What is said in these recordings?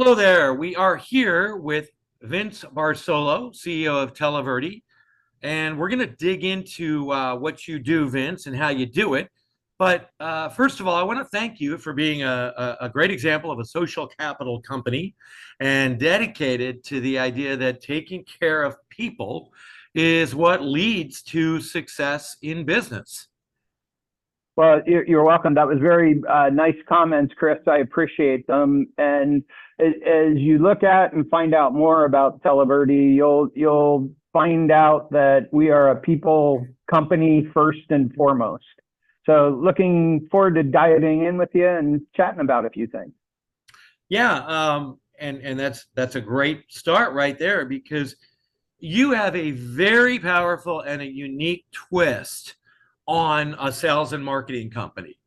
Hello there. We are here with Vince Barsolo, CEO of Televerde, and we're going to dig into what you do, Vince, and how you do it. But first of all, I want to thank you for being a great example of a social capital company and dedicated to the idea that taking care of people is what leads to success in business. Well, you're welcome. That was very nice comments, Chris. I appreciate them. And as you look at and find out more about Televerde, you'll find out that we are a people company first and foremost. So looking forward to diving in with you and chatting about a few things. Yeah, and that's a great start right there because you have a very powerful and a unique twist on a sales and marketing company.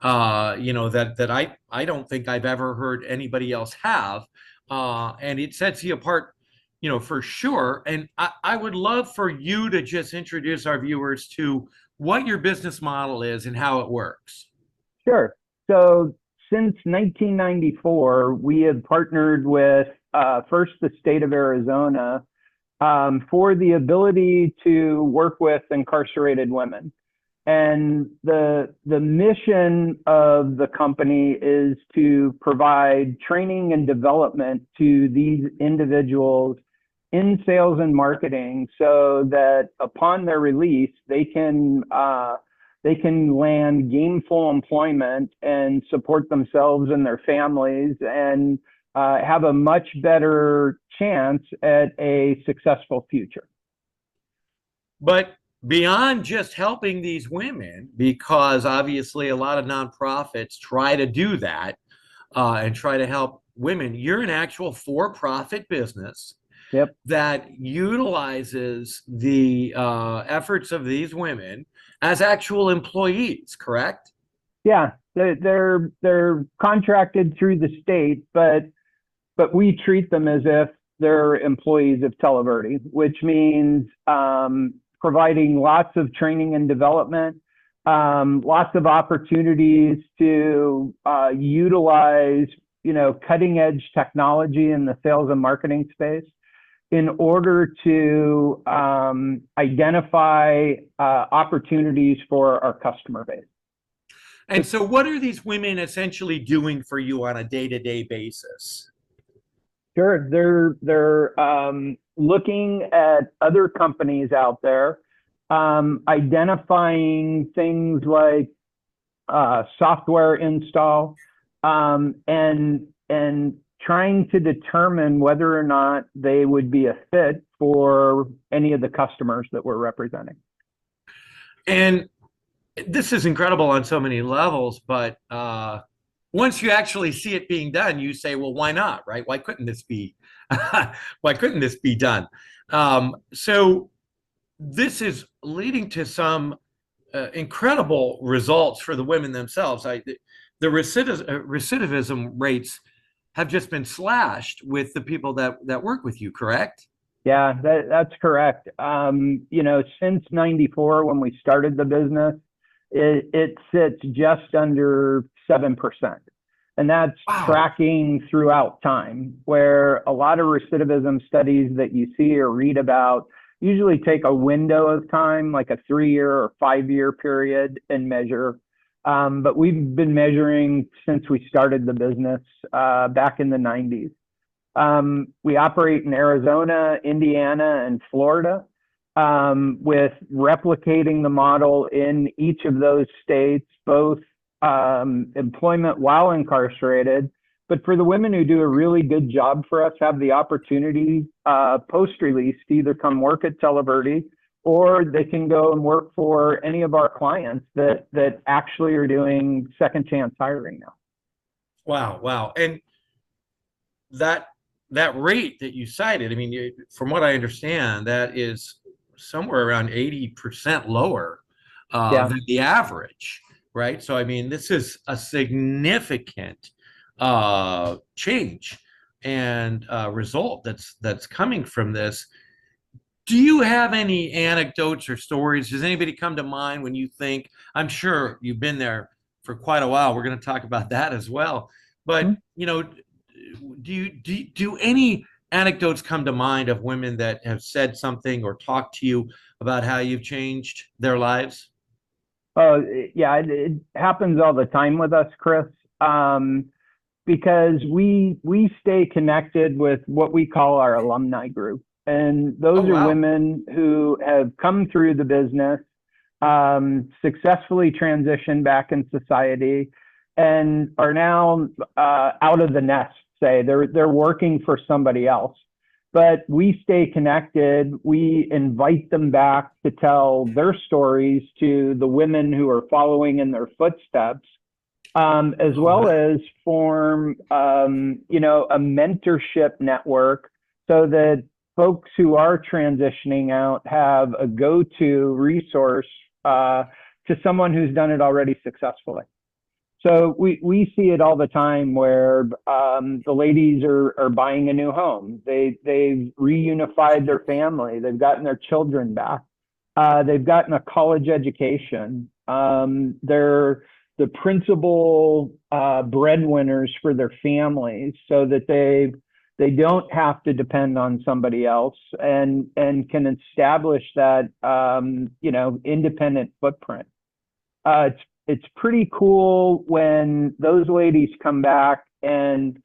That I don't think I've ever heard anybody else have, and it sets you apart, for sure. And I would love for you to just introduce our viewers to what your business model is and how it works. Sure. So since 1994, we have partnered with first the state of Arizona for the ability to work with incarcerated women. And the mission of the company is to provide training and development to these individuals in sales and marketing so that upon their release, they can land gainful employment and support themselves and their families and have a much better chance at a successful future. But beyond just helping these women, because obviously a lot of nonprofits try to do that and try to help women, you're an actual for-profit business. Yep. That utilizes the efforts of these women as actual employees, correct? Yeah, they're contracted through the state, but we treat them as if they're employees of Televerde, which means providing lots of training and development, lots of opportunities to utilize, cutting edge technology in the sales and marketing space in order to identify opportunities for our customer base. And so what are these women essentially doing for you on a day-to-day basis? Sure. They're looking at other companies out there, identifying things like software install, and trying to determine whether or not they would be a fit for any of the customers that we're representing. And this is incredible on so many levels, but once you actually see it being done, you say, well, why not, right? Why couldn't this be done? So this is leading to some incredible results for the women themselves. The recidivism rates have just been slashed with the people that work with you, correct? Yeah, that's correct. Since 94, when we started the business, it sits just under 7%. And that's Wow. Tracking throughout time, where a lot of recidivism studies that you see or read about usually take a window of time, like a 3-year or 5-year period, and measure. But we've been measuring since we started the business back in the 90s. We operate in Arizona, Indiana, and Florida, with replicating the model in each of those states, both employment while incarcerated, but for the women who do a really good job for us, have the opportunity post-release to either come work at Televerde, or they can go and work for any of our clients that actually are doing second chance hiring now. Wow. And that rate that you cited, I mean, from what I understand, that is somewhere around 80% lower than the average, right? So, I mean, this is a significant change and result that's coming from this. Do you have any anecdotes or stories? Does anybody come to mind when you think, I'm sure you've been there for quite a while. We're going to talk about that as well. But, do any anecdotes come to mind of women that have said something or talked to you about how you've changed their lives? Oh, yeah, it happens all the time with us, Chris. Because we stay connected with what we call our alumni group. And Oh, those are wow. women who have come through the business, successfully transitioned back in society, and are now out of the nest. Say they're working for somebody else, but we stay connected. We invite them back to tell their stories to the women who are following in their footsteps, as Oh, well wow. as form, a mentorship network so that folks who are transitioning out have a go-to resource to someone who's done it already successfully. So we see it all the time where the ladies are buying a new home. They've reunified their family. They've gotten their children back. They've gotten a college education. They're the principal breadwinners for their families, so that they don't have to depend on somebody else, and can establish that independent footprint. It's pretty cool when those ladies come back, and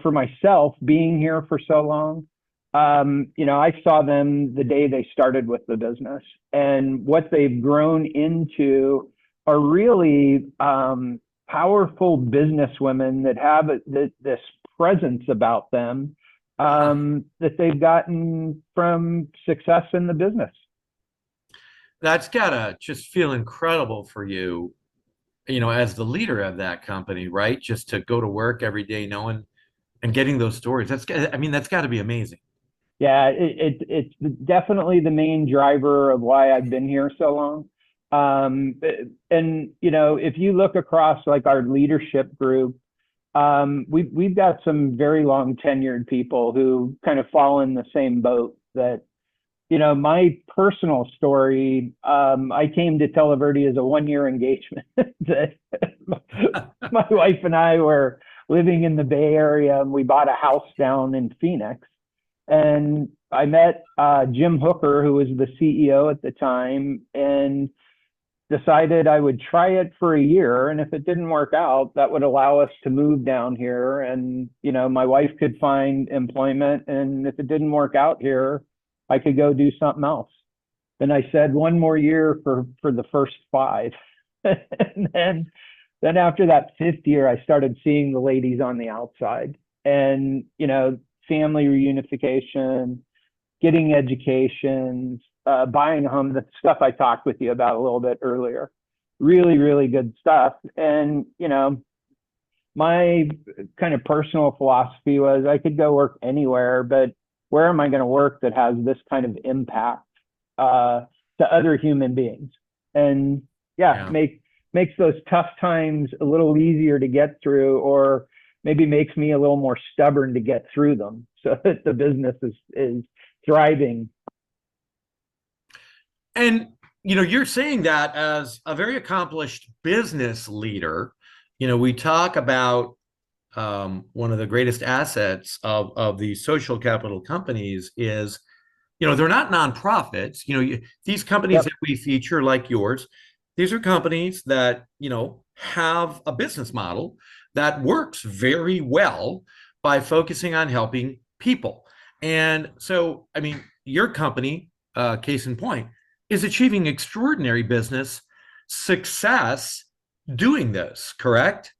for myself, being here for so long, I saw them the day they started with the business, and what they've grown into are really powerful businesswomen that have this presence about them, Wow. that they've gotten from success in the business. That's gotta just feel incredible for you, as the leader of that company, right? Just to go to work every day knowing and getting those stories. I mean, that's got to be amazing. Yeah, it's definitely the main driver of why I've been here so long. And if you look across like our leadership group, we've got some very long tenured people who kind of fall in the same boat. That my personal story, I came to Televerde as a 1 year engagement. That my wife and I were living in the Bay Area, and we bought a house down in Phoenix. And I met Jim Hooker, who was the CEO at the time, and decided I would try it for a year. And if it didn't work out, that would allow us to move down here. And, my wife could find employment. And if it didn't work out here, I could go do something else. Then I said 1 more year for the first five. And then after that fifth year, I started seeing the ladies on the outside, and, family reunification, getting educations, buying a home, the stuff I talked with you about a little bit earlier. Really, really good stuff. And, my kind of personal philosophy was I could go work anywhere, but where am I going to work that has this kind of impact to other human beings? And yeah, Yeah. makes those tough times a little easier to get through, or maybe makes me a little more stubborn to get through them, so that the business is thriving. And you're saying that as a very accomplished business leader. We talk about one of the greatest assets of these social capital companies is, they're not nonprofits. These companies that Yep. we feature, like yours, these are companies that, have a business model that works very well by focusing on helping people. And so, I mean, your company, case in point, is achieving extraordinary business success doing this, correct?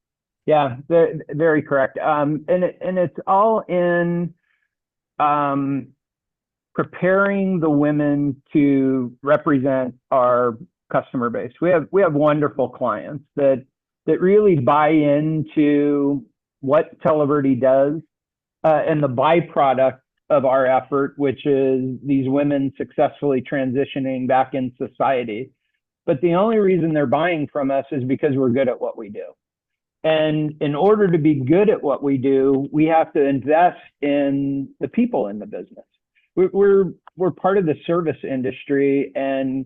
Yeah, very, very correct. And it's all in um, preparing the women to represent our customer base. We have wonderful clients that really buy into what Televerde does, and the byproduct of our effort, which is these women successfully transitioning back in society. But the only reason they're buying from us is because we're good at what we do. And in order to be good at what we do, we have to invest in the people in the business. We're part of the service industry, and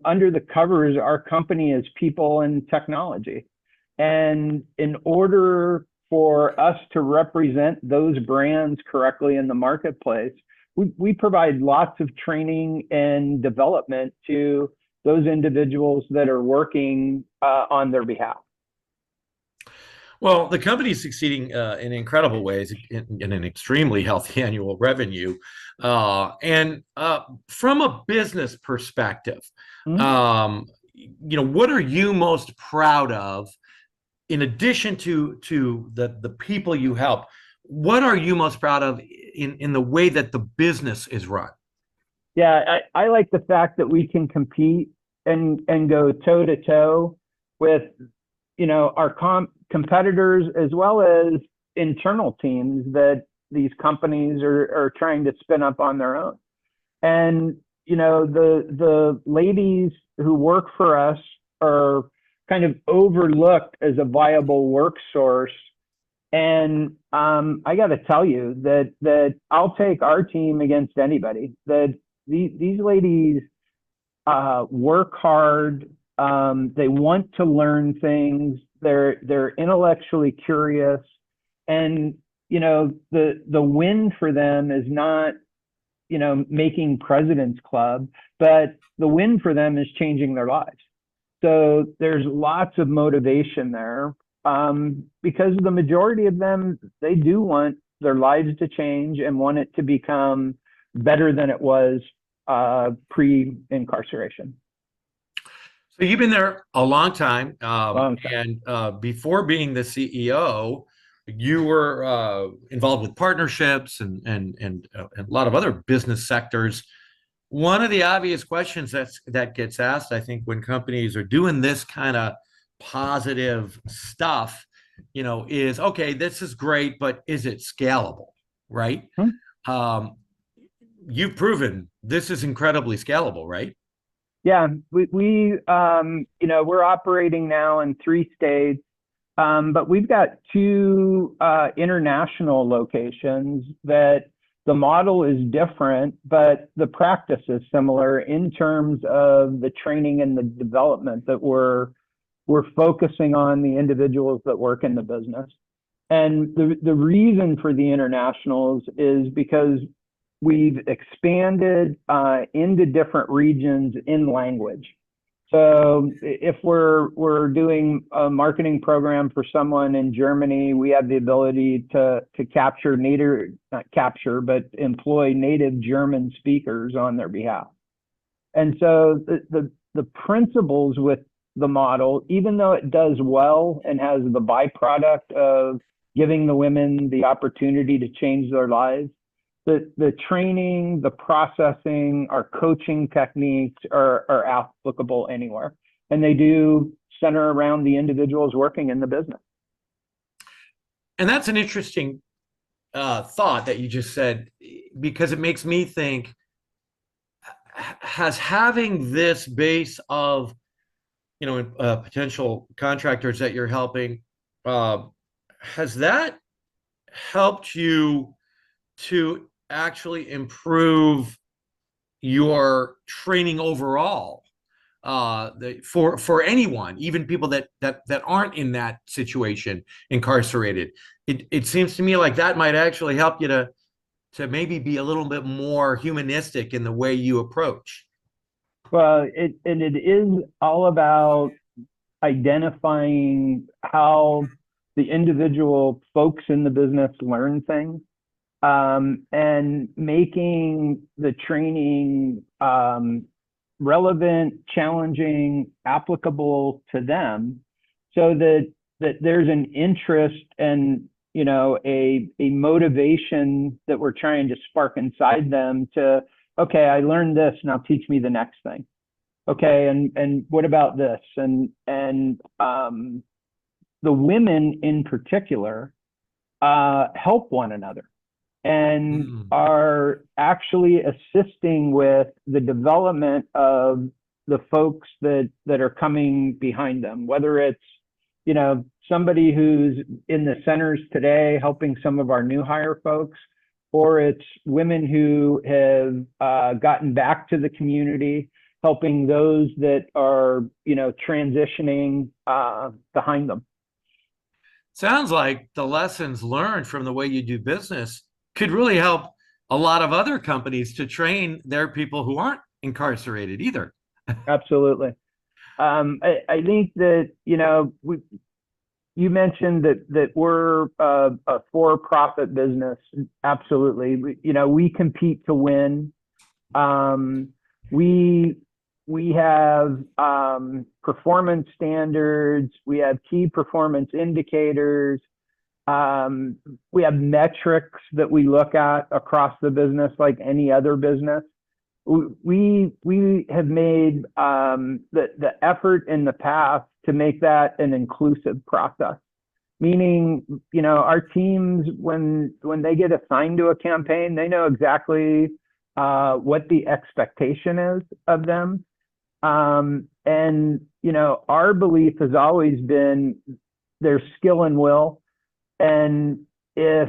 under the covers, our company is people and technology. And in order for us to represent those brands correctly in the marketplace, we provide lots of training and development to those individuals that are working on their behalf. Well, the company is succeeding in incredible ways in an extremely healthy annual revenue. And from a business perspective, what are you most proud of in addition to the people you help? What are you most proud of in the way that the business is run? Yeah, I like the fact that we can compete and go toe to toe with our competitors as well as internal teams that these companies are trying to spin up on their own. And the ladies who work for us are kind of overlooked as a viable work source. And I got to tell you that I'll take our team against anybody. That these ladies work hard. They want to learn things. They're intellectually curious, and the win for them is not making President's Club, but the win for them is changing their lives. So there's lots of motivation there, because the majority of them, they do want their lives to change and want it to become better than it was pre-incarceration. So you've been there a long time, Long time. and before being the CEO, you were involved with partnerships and a lot of other business sectors. One of the obvious questions that gets asked, I think, when companies are doing this kind of positive stuff, is, okay, this is great, but is it scalable, right? You've proven this is incredibly scalable, right? Yeah, we're operating now in 3 states, but we've got 2 international locations that the model is different, but the practice is similar in terms of the training and the development that we're focusing on the individuals that work in the business. And the reason for the internationals is because we've expanded into different regions in language. So if we're doing a marketing program for someone in Germany, we have the ability to employ native German speakers on their behalf. And so the principles with the model, even though it does well and has the byproduct of giving the women the opportunity to change their lives, the training, the processing, our coaching techniques are applicable anywhere. And they do center around the individuals working in the business. And that's an interesting thought that you just said, because it makes me think, has having this base of, potential contractors that you're helping, has that helped you to actually improve your training overall, for anyone, even people that aren't in that situation, incarcerated? It seems to me like that might actually help you to maybe be a little bit more humanistic in the way you approach. Well, it is all about identifying how the individual folks in the business learn things, and making the training relevant, challenging, applicable to them, so that there's an interest and a motivation that we're trying to spark inside them to, okay, I learned this, now teach me the next thing. Okay, and what about this? And the women in particular help one another and are actually assisting with the development of the folks that are coming behind them, whether it's somebody who's in the centers today helping some of our new hire folks, or it's women who have gotten back to the community, helping those that are transitioning behind them. Sounds like the lessons learned from the way you do business could really help a lot of other companies to train their people who aren't incarcerated either. Absolutely. I think that, you mentioned that we're a for-profit business. Absolutely. We compete to win. Um, we we have performance standards. We have key performance indicators. We have metrics that we look at across the business, like any other business. We have made the effort in the past to make that an inclusive process. Meaning, our teams, when they get assigned to a campaign, they know exactly what the expectation is of them. And our belief has always been there's skill and will. And if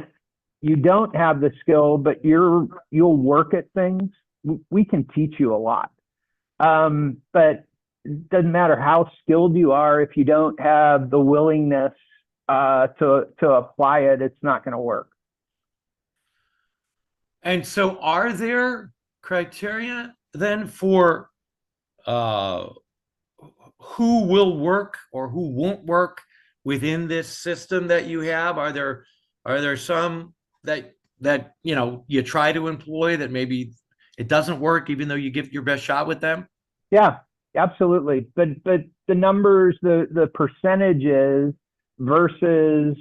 you don't have the skill, but you'll work at things, we can teach you a lot. But it doesn't matter how skilled you are if you don't have the willingness to apply it, it's not going to work. And so, are there criteria then for uh, who will work or who won't work within this system that you have? Are there some that you try to employ that maybe it doesn't work even though you give your best shot with them? Yeah, absolutely. But the numbers, the percentages versus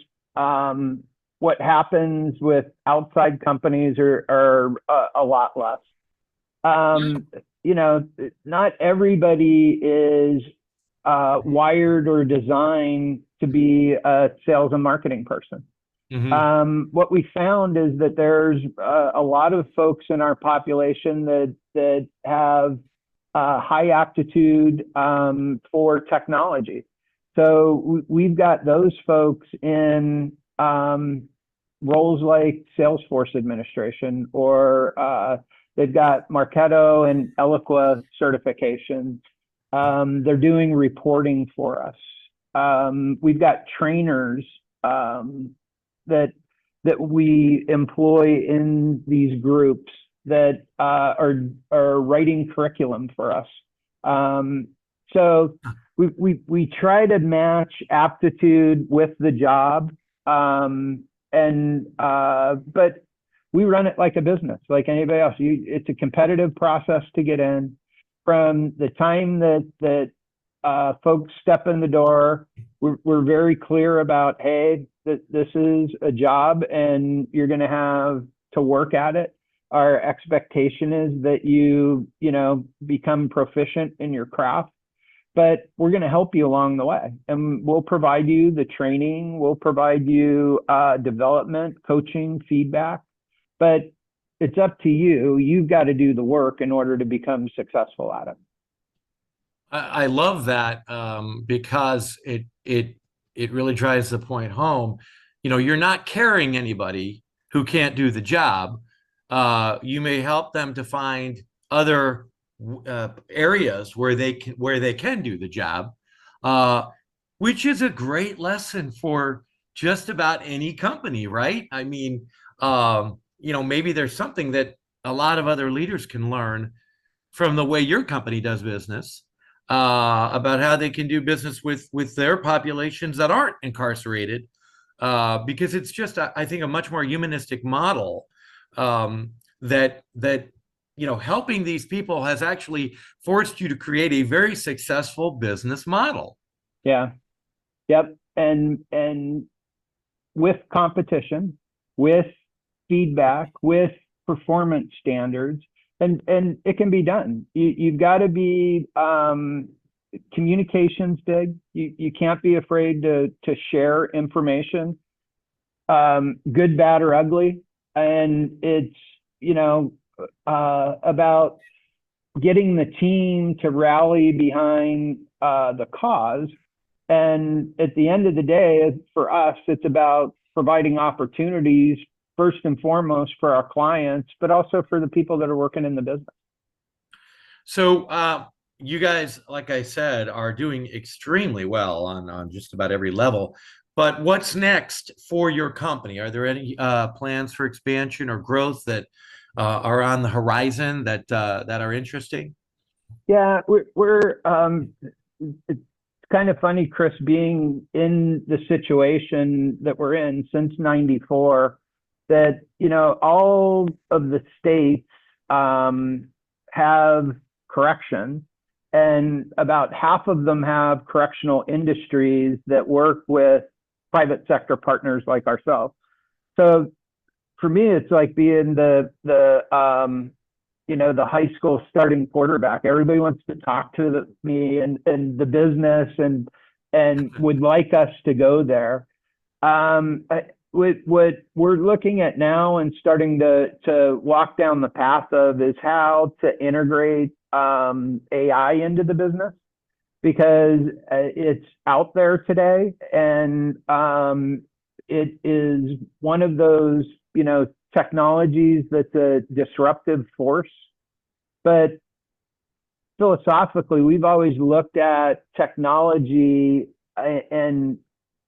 what happens with outside companies are a lot less. Not everybody is wired or designed to be a sales and marketing person. What we found is that there's a lot of folks in our population that have high aptitude for technology. So we've got those folks in roles like Salesforce administration, or they've got Marketo and Eloqua certifications. They're doing reporting for us. We've got trainers that we employ in these groups that are writing curriculum for us. So we try to match aptitude with the job, but we run it like a business, like anybody else. It's a competitive process to get in. From the time that folks step in the door, we're very clear about, hey, this is a job and you're going to have to work at it. Our expectation is that you become proficient in your craft, but we're going to help you along the way, and we'll provide you the training. We'll provide you development, coaching, feedback, but it's up to you. You've got to do the work in order to become successful at it. I love that because it really drives the point home. You're not carrying anybody who can't do the job. You may help them to find other areas where they can do the job, which is a great lesson for just about any company, right? I mean, maybe there's something that a lot of other leaders can learn from the way your company does business, about how they can do business with their populations that aren't incarcerated, because it's just, I think, a much more humanistic model, that helping these people has actually forced you to create a very successful business model. Yeah. Yep. And with competition, with feedback, with performance standards, and it can be done. You've got to be, communication's big. You can't be afraid to share information, good, bad, or ugly. And it's, about getting the team to rally behind the cause. And at the end of the day, for us, it's about providing opportunities first and foremost for our clients, but also for the people that are working in the business. So you guys, like I said, are doing extremely well on just about every level. But what's next for your company? Are there any plans for expansion or growth that are on the horizon that are interesting? Yeah, it's kind of funny, Chris, being in the situation that we're in since '94, that, all of the states have correction, and about half of them have correctional industries that work with private sector partners like ourselves. So for me, it's like being the high school starting quarterback. Everybody wants to talk to me and the business, and would like us to go there. With what we're looking at now and starting to walk down the path of is how to integrate AI into the business, because it's out there today, and it is one of those technologies that's a disruptive force. But philosophically, we've always looked at technology and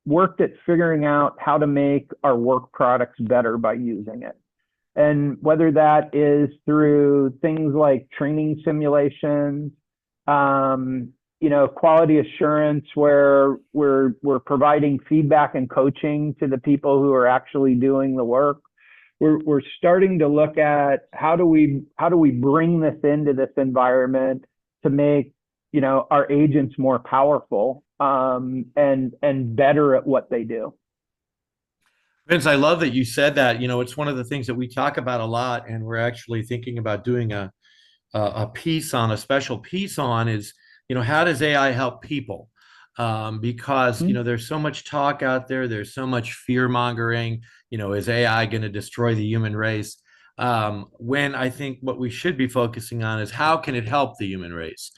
worked at figuring out how to make our work products better by using it. And whether that is through things like training simulations, quality assurance, where we're providing feedback and coaching to the people who are actually doing the work. We're starting to look at how do we bring this into this environment to make our agents more powerful, and better at what they do. Vince, I love that you said that. It's one of the things that we talk about a lot, and we're actually thinking about doing a special piece on is, how does AI help people? Because there's so much talk out there, there's so much fear mongering. Is AI going to destroy the human race? When I think what we should be focusing on is how can it help the human race?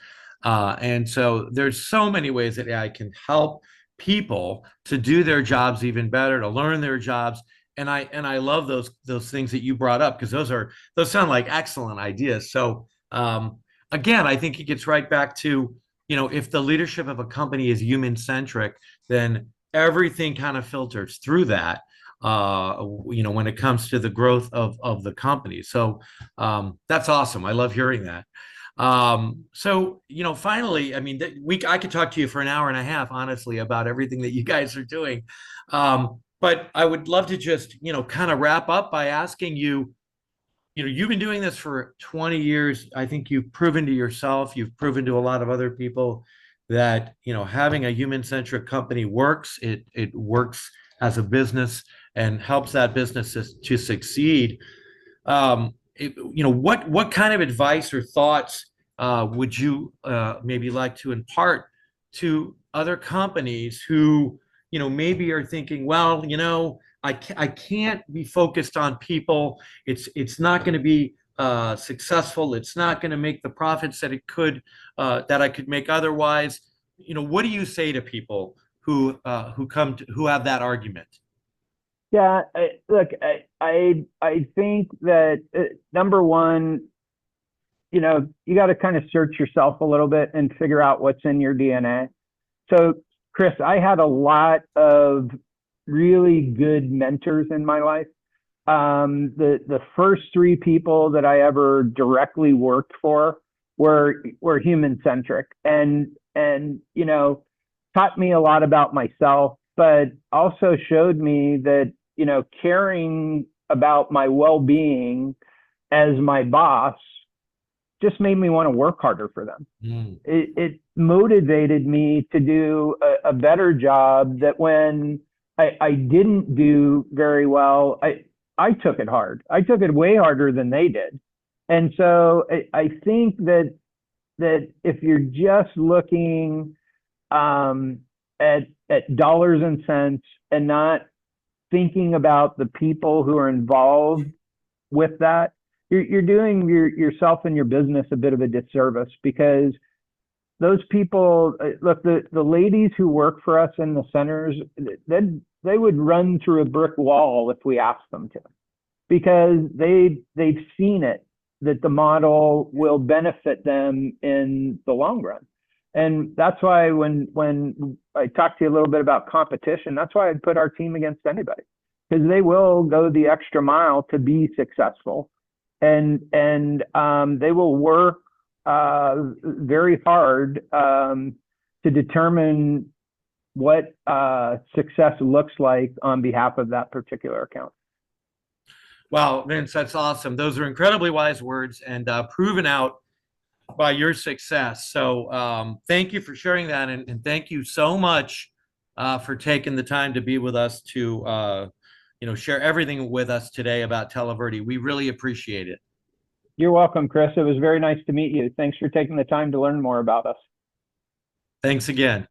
And so there's so many ways that AI can help people to do their jobs even better, to learn their jobs. And I love those things that you brought up, because those sound like excellent ideas. So again, I think it gets right back to, if the leadership of a company is human centric, then everything kind of filters through that, when it comes to the growth of the company. So that's awesome. I love hearing that. So, finally, I mean, I could talk to you for an hour and a half, honestly, about everything that you guys are doing. But I would love to just, kind of wrap up by asking you, you've been doing this for 20 years. I think you've proven to yourself, you've proven to a lot of other people that, having a human-centric company works. It works as a business and helps that business to succeed. What kind of advice or thoughts would you maybe like to impart to other companies who, maybe are thinking, well, I can't be focused on people. It's not going to be successful. It's not going to make the profits that that I could make otherwise. What do you say to people who have that argument? Yeah, look, I think that number one, you got to kind of search yourself a little bit and figure out what's in your DNA. So, Chris, I had a lot of really good mentors in my life. The first three people that I ever directly worked for were human centric, and taught me a lot about myself, but also showed me that caring about my well-being as my boss just made me want to work harder for them. It motivated me to do a better job, that when I didn't do very well, I took it hard. I took it way harder than they did. And so I think that if you're just looking at dollars and cents, and not thinking about the people who are involved with that, you're doing yourself and your business a bit of a disservice, because those people, look, the ladies who work for us in the centers, they would run through a brick wall if we asked them to, because they've seen it, that the model will benefit them in the long run. And that's why when I talked to you a little bit about competition, that's why I'd put our team against anybody, because they will go the extra mile to be successful, and they will work very hard to determine what success looks like on behalf of that particular account. Wow, Vince, that's awesome. Those are incredibly wise words and proven out by your success. So thank you for sharing that. And thank you so much for taking the time to be with us to, share everything with us today about Televerde. We really appreciate it. You're welcome, Chris. It was very nice to meet you. Thanks for taking the time to learn more about us. Thanks again.